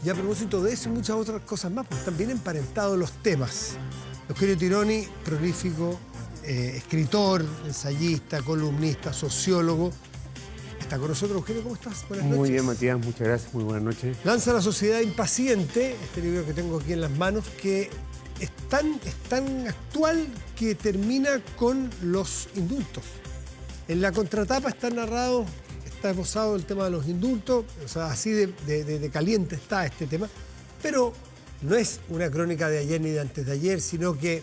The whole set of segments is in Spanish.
Y a propósito de eso y muchas otras cosas más, pues están bien emparentados los temas. Eugenio Tironi, prolífico, escritor, ensayista, columnista, sociólogo. Está con nosotros. Eugenio, ¿cómo estás? Buenas noches. Muy bien, Matías, muchas gracias, muy buenas noches. Lanza La Sociedad Impaciente, este libro que tengo aquí en las manos, que es tan actual que termina con los indultos. En la contratapa está narrado, está esbozado el tema de los indultos, o sea, así de caliente está este tema, pero no es una crónica de ayer ni de antes de ayer, sino que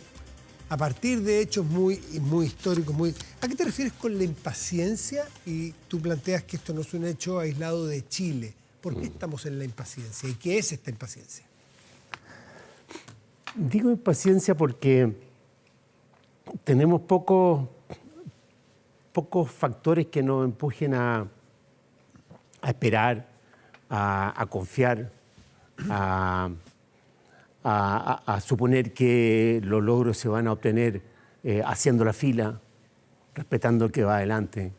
a partir de hechos muy históricos, ¿A qué te refieres con la impaciencia? Y tú planteas que esto no es un hecho aislado de Chile. ¿Por qué estamos en la impaciencia? ¿Y qué es esta impaciencia? Digo impaciencia porque tenemos pocos factores que nos empujen a esperar, a confiar, a suponer que los logros se van a obtener haciendo la fila, respetando el que va adelante.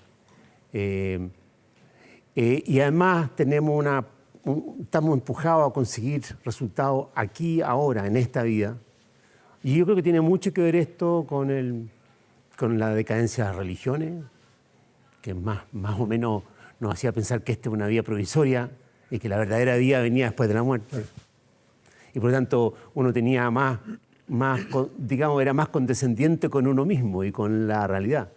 Y además estamos empujados a conseguir resultados aquí, ahora, en esta vida. Y yo creo que tiene mucho que ver esto con la decadencia de las religiones, que más o menos nos hacía pensar que esta es una vida provisoria y que la verdadera vida venía después de la muerte. Y por lo tanto uno tenía era más condescendiente con uno mismo y con la realidad.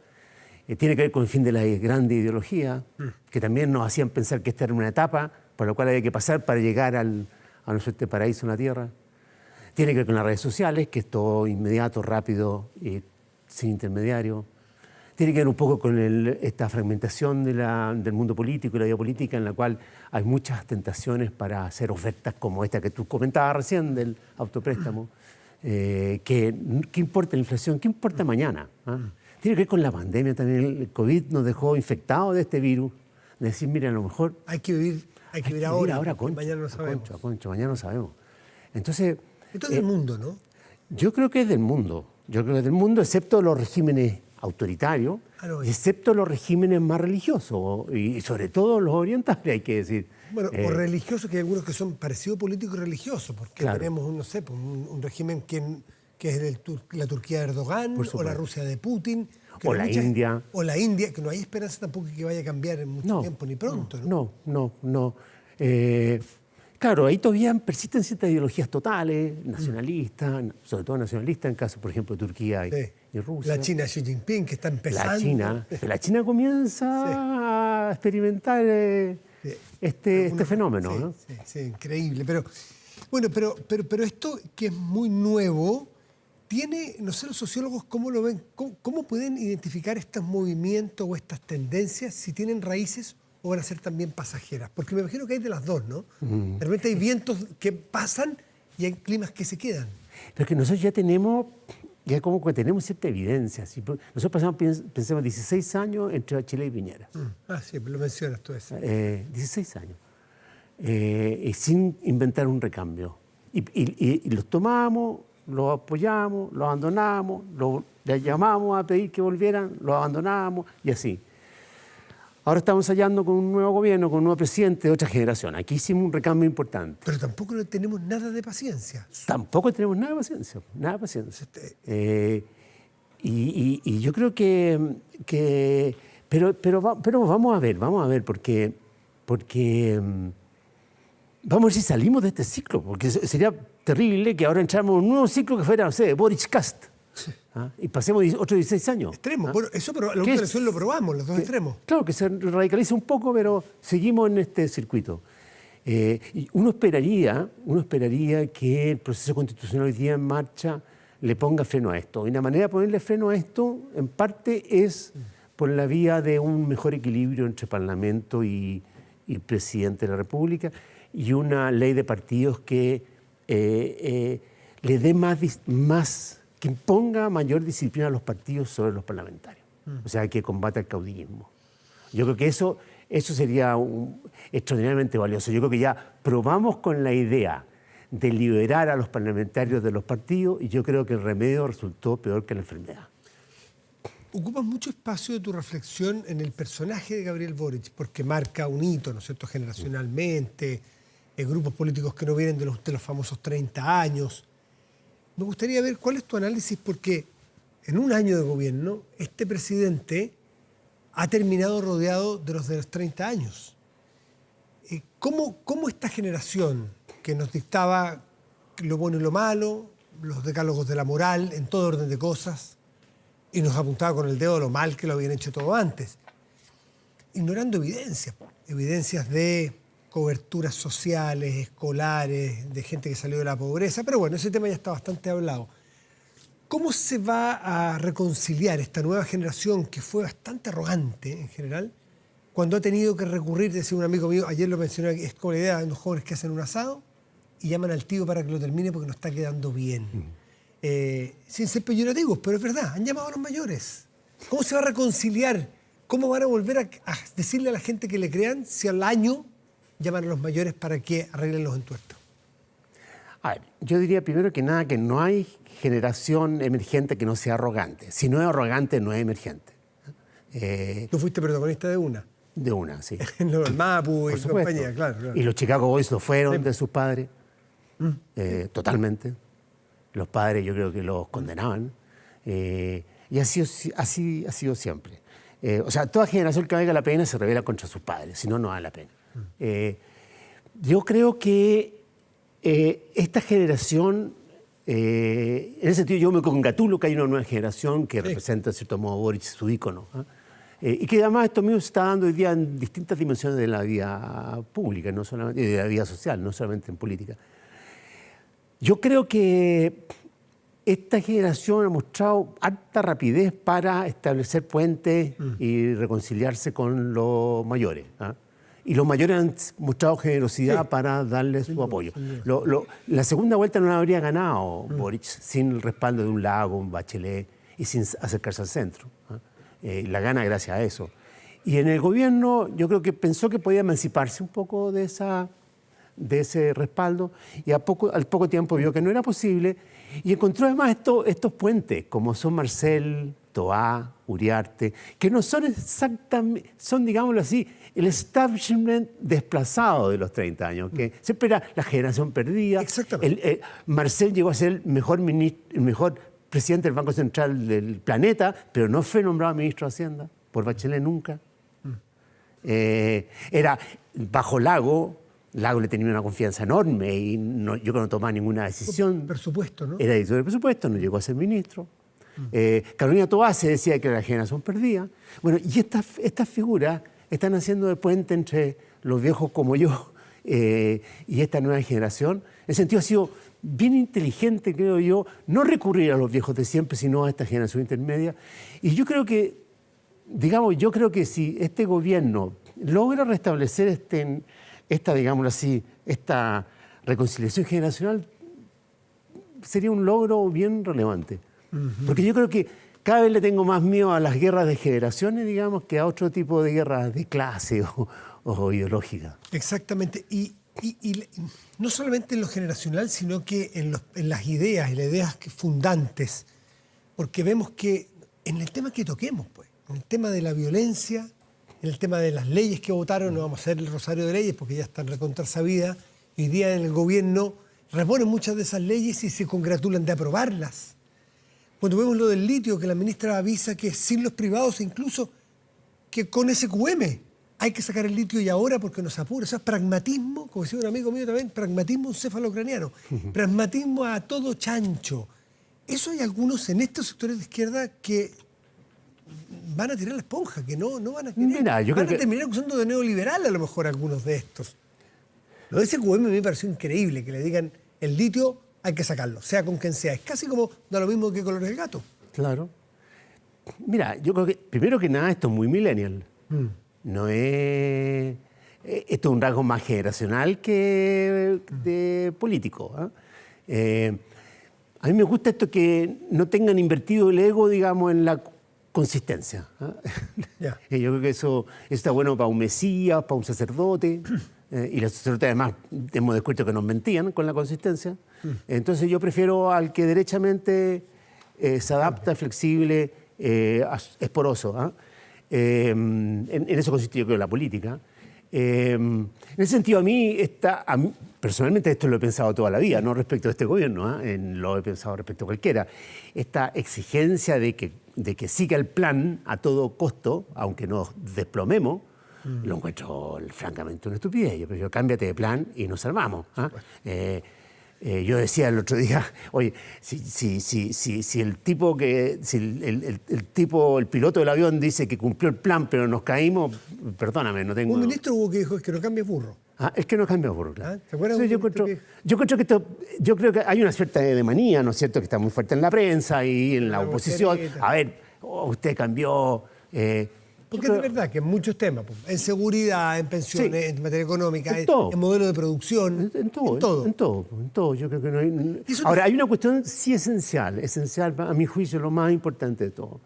Tiene que ver con el fin de la grande ideología, que también nos hacían pensar que esta era una etapa por la cual había que pasar para llegar a nuestro paraíso en la tierra. Tiene que ver con las redes sociales, que es todo inmediato, rápido, sin intermediario. Tiene que ver un poco con esta fragmentación del mundo político y la vida política, en la cual hay muchas tentaciones para hacer ofertas como esta que tú comentabas recién del autopréstamo. ¿Qué importa la inflación? ¿Qué importa mañana? Tiene que ver con la pandemia también. El COVID nos dejó infectados de este virus. De decir, mira, a lo mejor hay que vivir ahora, concho, mañana no sabemos. Mañana no sabemos. Entonces es del mundo, ¿no? Yo creo que es del mundo. Yo creo que es del mundo, excepto los regímenes autoritarios, y excepto los regímenes más religiosos, y sobre todo los orientales, hay que decir. Bueno, o religiosos, que hay algunos que son parecidos políticos y religiosos, porque claro, tenemos, un régimen que es la Turquía de Erdogan, o la Rusia de Putin. O la India. O la India, que no hay esperanza tampoco que vaya a cambiar en mucho tiempo, ni pronto. No. Claro, ahí todavía persisten ciertas ideologías totales, nacionalistas, sobre todo nacionalistas, en caso, por ejemplo, de Turquía y Rusia. La China Xi Jinping, que está empezando. La China comienza a experimentar este fenómeno, ¿no? Sí, increíble. Pero esto, que es muy nuevo, tiene, no sé los sociólogos cómo lo ven, cómo pueden identificar estos movimientos o estas tendencias, si tienen raíces o van a ser también pasajeras. Porque me imagino que hay de las dos, ¿no? De repente hay vientos que pasan y hay climas que se quedan. Pero es que nosotros ya tenemos cierta evidencia. ¿Sí? Nosotros pensamos 16 años entre Bachelet y Piñera. Sí, lo mencionas tú eso. 16 años. Sin inventar un recambio. Y los tomamos, los apoyamos, los abandonamos, les llamamos a pedir que volvieran, los abandonamos y así. Ahora estamos ensayando con un nuevo gobierno, con un nuevo presidente de otra generación. Aquí hicimos un recambio importante. Pero tampoco tenemos nada de paciencia. Tampoco tenemos nada de paciencia, Y yo creo que pero vamos a ver, porque vamos a ver si salimos de este ciclo, porque sería terrible que ahora entráramos en un nuevo ciclo que fuera, no sé, Boris Cast. Y pasemos otros 16 años. Extremos. Bueno, eso la última elección lo probamos, los dos extremos. Claro, que se radicaliza un poco, pero seguimos en este circuito. Y uno esperaría que el proceso constitucional hoy día en marcha le ponga freno a esto. Y la manera de ponerle freno a esto, en parte, es por la vía de un mejor equilibrio entre Parlamento y Presidente de la República, y una ley de partidos que le dé más que imponga mayor disciplina a los partidos sobre los parlamentarios. O sea, que combata el caudillismo. Yo creo que eso sería extraordinariamente valioso. Yo creo que ya probamos con la idea de liberar a los parlamentarios de los partidos, y yo creo que el remedio resultó peor que la enfermedad. ocupas mucho espacio de tu reflexión en el personaje de Gabriel Boric, porque marca un hito, ¿no es cierto?, generacionalmente, grupos políticos que no vienen de los famosos 30 años. Me gustaría ver cuál es tu análisis, porque en un año de gobierno, este presidente ha terminado rodeado de los 30 años. ¿Cómo esta generación que nos dictaba lo bueno y lo malo, los decálogos de la moral en todo orden de cosas, y nos apuntaba con el dedo lo mal que lo habían hecho todo antes, ignorando evidencias de coberturas sociales, escolares, de gente que salió de la pobreza, pero bueno, ese tema ya está bastante hablado. ¿Cómo se va a reconciliar esta nueva generación que fue bastante arrogante en general, cuando ha tenido que recurrir, decía un amigo mío, ayer lo mencioné, es como la idea de los jóvenes que hacen un asado y llaman al tío para que lo termine porque no está quedando bien? Sin ser peyorativos, pero es verdad, han llamado a los mayores. ¿Cómo se va a reconciliar? ¿Cómo van a volver a decirle a la gente que le crean si al año llaman a los mayores para que arreglen los entuertos? A ver, yo diría primero que nada que no hay generación emergente que no sea arrogante. Si no es arrogante, no es emergente. Tú fuiste protagonista de una. De una, sí. El Mapu y compañía, claro. Y los Chicago Boys lo fueron de sus padres, totalmente. Los padres yo creo que los condenaban. Y así ha sido siempre. O sea, toda generación que valga la pena se rebela contra sus padres, si no, no vale la pena. Yo creo que esta generación, en ese sentido yo me congratulo que hay una nueva generación que representa, de cierto modo, Boric, su ícono. Y que además esto mismo se está dando hoy día en distintas dimensiones de la vida pública, no solamente, de la vida social, no solamente en política. Yo creo que esta generación ha mostrado alta rapidez para establecer puentes y reconciliarse con los mayores. Y los mayores han mostrado generosidad para darle su apoyo. La segunda vuelta no la habría ganado Boric sin el respaldo de un Lago, un Bachelet y sin acercarse al centro. La gana gracias a eso. Y en el gobierno yo creo que pensó que podía emanciparse un poco de ese respaldo y al poco tiempo vio que no era posible y encontró además estos puentes como son Marcel, Toá, Uriarte, que no son exactamente, son, digámoslo así, el establishment desplazado de los 30 años, que siempre era la generación perdida. Exactamente. Marcel llegó a ser el mejor presidente del Banco Central del planeta, pero no fue nombrado ministro de Hacienda por Bachelet nunca. Era bajo Lago le tenía una confianza enorme y yo creo que no tomaba ninguna decisión. Presupuesto, ¿no? Era editor del presupuesto, no llegó a ser ministro. Carolina Toá se decía que era la generación perdida. Bueno, y estas figuras están haciendo el puente entre los viejos como yo y esta nueva generación. En ese sentido ha sido bien inteligente, creo yo, no recurrir a los viejos de siempre, sino a esta generación intermedia. Y yo creo que si este gobierno logra restablecer esta reconciliación generacional, sería un logro bien relevante. Porque yo creo que cada vez le tengo más miedo a las guerras de generaciones, digamos, que a otro tipo de guerras de clase o ideológica. Exactamente. Y no solamente en lo generacional, sino que en las ideas, fundantes. Porque vemos que en el tema que toquemos, pues, en el tema de la violencia, en el tema de las leyes que votaron, no vamos a hacer el rosario de leyes porque ya están recontrasabidas. Hoy día en el gobierno reponen muchas de esas leyes y se congratulan de aprobarlas. Cuando vemos lo del litio, que la ministra avisa que sin los privados, incluso que con SQM hay que sacar el litio y ahora porque nos apura. Eso es pragmatismo, como decía un amigo mío también, pragmatismo encefalocraniano, pragmatismo a todo chancho. Eso hay algunos en estos sectores de izquierda que van a tirar la esponja, que no van a querer. Mira, yo van creo a terminar acusando de neoliberal a lo mejor algunos de estos. Lo de SQM me pareció increíble, que le digan el litio hay que sacarlo, sea con quien sea. Es casi como da lo mismo que color del gato. Claro. Mira, yo creo que, primero que nada, esto es muy millennial. No es... Esto es un rasgo más generacional que de político. A mí me gusta esto que no tengan invertido el ego, digamos, en la consistencia. Yo creo que eso está bueno para un mesías, para un sacerdote. Y los sacerdotes además hemos descubierto que nos mentían con la consistencia. Entonces yo prefiero al que derechamente se adapta, flexible es poroso. ¿Ah? En eso consiste, yo creo, la política. En ese sentido, a mí, personalmente esto lo he pensado toda la vida, no respecto a este gobierno, lo he pensado respecto a cualquiera. Esta exigencia de que siga el plan a todo costo, aunque nos desplomemos, lo encuentro francamente una estupidez. Yo prefiero cámbiate de plan y nos salvamos. Yo decía el otro día, oye, si el piloto del avión dice que cumplió el plan pero nos caímos, perdóname, no tengo... Un ministro hubo que dijo es que no cambie burro. Es que no cambia burro, claro. ¿Te acuerdas? Yo creo que hay una cierta de manía, ¿no es cierto?, que está muy fuerte en la prensa y en la oposición. A ver, usted cambió... Porque es de verdad que en muchos temas, en seguridad, en pensiones, en materia económica, en modelo de producción, en todo. Yo creo que no hay... Ahora, hay una cuestión sí esencial, a mi juicio, lo más importante de todo,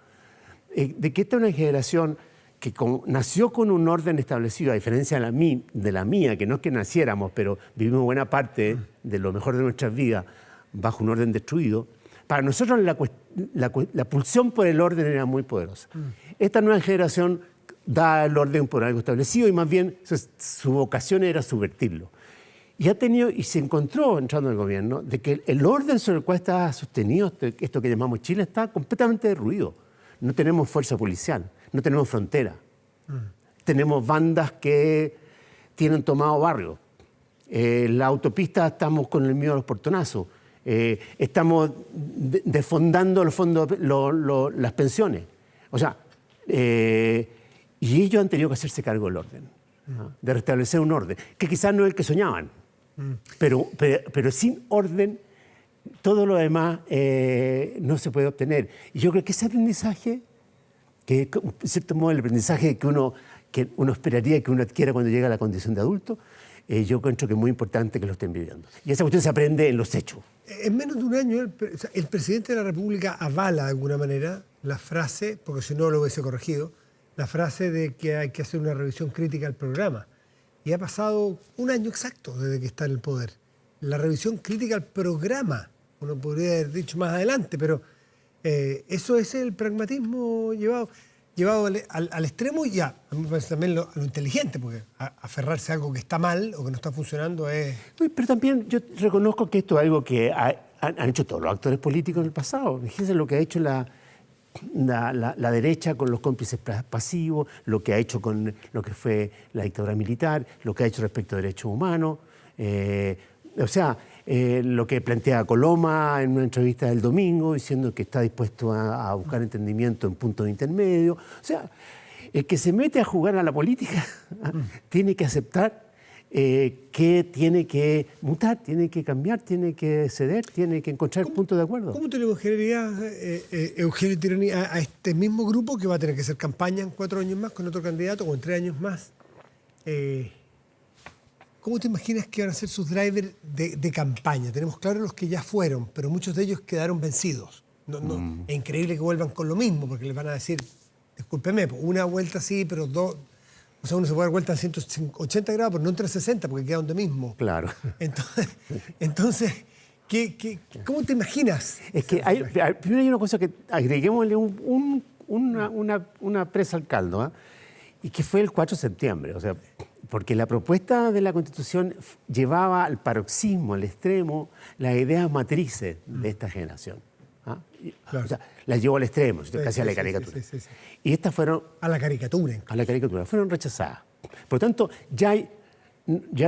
de que esta es una generación que nació con un orden establecido, a diferencia de la mía, que no es que naciéramos, pero vivimos buena parte de lo mejor de nuestras vidas bajo un orden destruido. Para nosotros la pulsión por el orden era muy poderosa. Esta nueva generación da el orden por algo establecido y más bien su vocación era subvertirlo. Y se encontró, entrando en el gobierno, de que el orden sobre el cual está sostenido esto que llamamos Chile está completamente derruido. No tenemos fuerza policial, no tenemos frontera. Tenemos bandas que tienen tomado barrios. La autopista estamos con el miedo a los portonazos. Estamos desfondando las pensiones. O sea, y ellos han tenido que hacerse cargo del orden, de restablecer un orden, que quizás no es el que soñaban, pero sin orden todo lo demás no se puede obtener. Y yo creo que ese aprendizaje, que es en cierto modo el aprendizaje que uno esperaría que uno adquiera cuando llega a la condición de adulto, yo encuentro que es muy importante que lo estén viviendo. Y esa cuestión se aprende en los hechos. En menos de un año, el presidente de la República avala de alguna manera la frase, porque si no lo hubiese corregido, la frase de que hay que hacer una revisión crítica al programa. Y ha pasado un año exacto desde que está en el poder. La revisión crítica al programa, uno podría haber dicho más adelante, pero eso es el pragmatismo llevado al extremo y a mí me parece también lo inteligente, porque aferrarse a algo que está mal o que no está funcionando es... Pero también yo reconozco que esto es algo que han hecho todos los actores políticos en el pasado. Fíjense lo que ha hecho la derecha con los cómplices pasivos, lo que ha hecho con lo que fue la dictadura militar, lo que ha hecho respecto a derechos humanos. Lo que plantea Coloma en una entrevista del domingo, diciendo que está dispuesto a buscar entendimiento en puntos intermedios. O sea, el que se mete a jugar a la política tiene que aceptar que tiene que mutar, tiene que cambiar, tiene que ceder, tiene que encontrar puntos de acuerdo. ¿Cómo te le imaginarías, Eugenio Tironi, a este mismo grupo que va a tener que hacer campaña en 4 años más con otro candidato o en 3 años más? ¿Cómo te imaginas que van a ser sus drivers de campaña? Tenemos claro los que ya fueron, pero muchos de ellos quedaron vencidos. Es increíble que vuelvan con lo mismo, porque les van a decir, discúlpeme, una vuelta sí, pero dos... O sea, uno se puede dar vuelta en 180 grados, pero no en 360, porque queda donde mismo. Claro. Entonces ¿cómo te imaginas? Es que primero hay una cosa que agreguémosle una presa al caldo, y que fue el 4 de septiembre. O sea, porque la propuesta de la Constitución llevaba al paroxismo, al extremo, las ideas matrices de esta generación. Claro. O sea, las llevó al extremo, casi a la caricatura. Sí. Y estas fueron... A la caricatura. A la caricatura. Fueron rechazadas. Por lo tanto, ya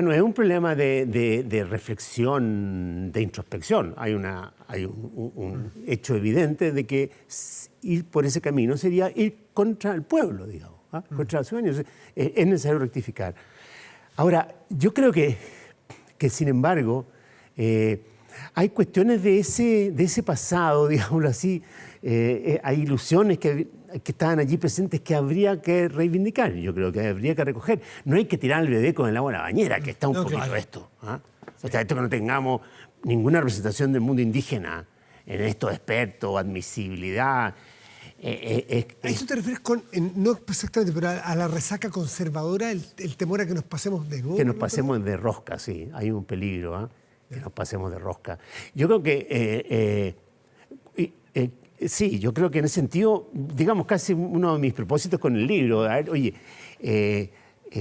no es un problema de reflexión, de introspección. Hay un hecho evidente de que ir por ese camino sería ir contra el pueblo, digamos, contra los ciudadanos. Es necesario rectificar. Ahora, yo creo que sin embargo... hay cuestiones de ese pasado, digámoslo así, hay ilusiones que estaban allí presentes que habría que reivindicar, yo creo que habría que recoger. No hay que tirar el bebé con el agua a la bañera, que está un poquito claro. Esto. O sea, esto que no tengamos ninguna representación del mundo indígena en estos expertos, admisibilidad. ¿A eso te refieres con, no exactamente, pero a la resaca conservadora, el temor a que nos pasemos de nuevo? Que nos pasemos de rosca, sí, hay un peligro, que nos pasemos de rosca. Yo creo que Sí, yo creo que en ese sentido, digamos, casi uno de mis propósitos con el libro, a ver, oye,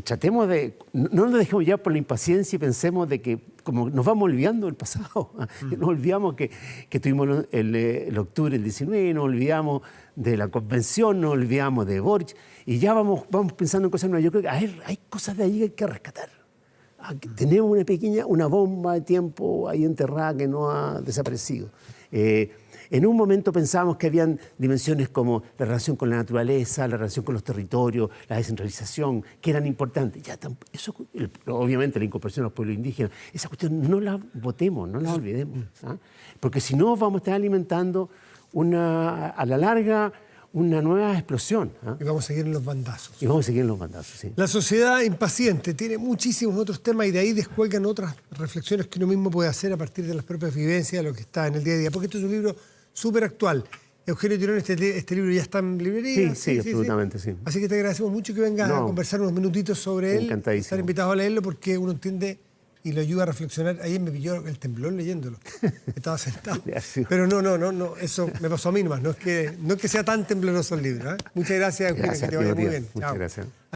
tratemos de, no nos dejemos ya por la impaciencia y pensemos de que como nos vamos olvidando del pasado, nos olvidamos que tuvimos el octubre del 19, nos olvidamos de la convención, nos olvidamos de Boric, y ya vamos pensando en cosas nuevas. Yo creo que hay cosas de ahí que hay que rescatar. Tenemos una bomba de tiempo ahí enterrada que no ha desaparecido. En un momento pensábamos que habían dimensiones como la relación con la naturaleza, la relación con los territorios, la descentralización, que eran importantes. Eso, obviamente la incorporación de los pueblos indígenas, esa cuestión no la votemos, no la olvidemos. ¿Ah? Porque si no vamos a estar alimentando a la larga una nueva explosión. ¿Ah? Y vamos a seguir en los bandazos. Sí. La sociedad impaciente tiene muchísimos otros temas y de ahí descuelgan otras reflexiones que uno mismo puede hacer a partir de las propias vivencias, de lo que está en el día a día. Porque esto es un libro súper actual. Eugenio Tirón, este libro ya está en librería. Sí, absolutamente, sí. Así que te agradecemos mucho que vengas a conversar unos minutitos sobre él. Encantadísimo. Estar invitado a leerlo porque uno entiende y lo ayuda a reflexionar. Ayer me pilló el temblor leyéndolo. Estaba sentado. Pero no, eso me pasó a mí nomás. No es que sea tan tembloroso el libro. Muchas gracias, Eugenio, que te vaya muy bien. Muchas gracias.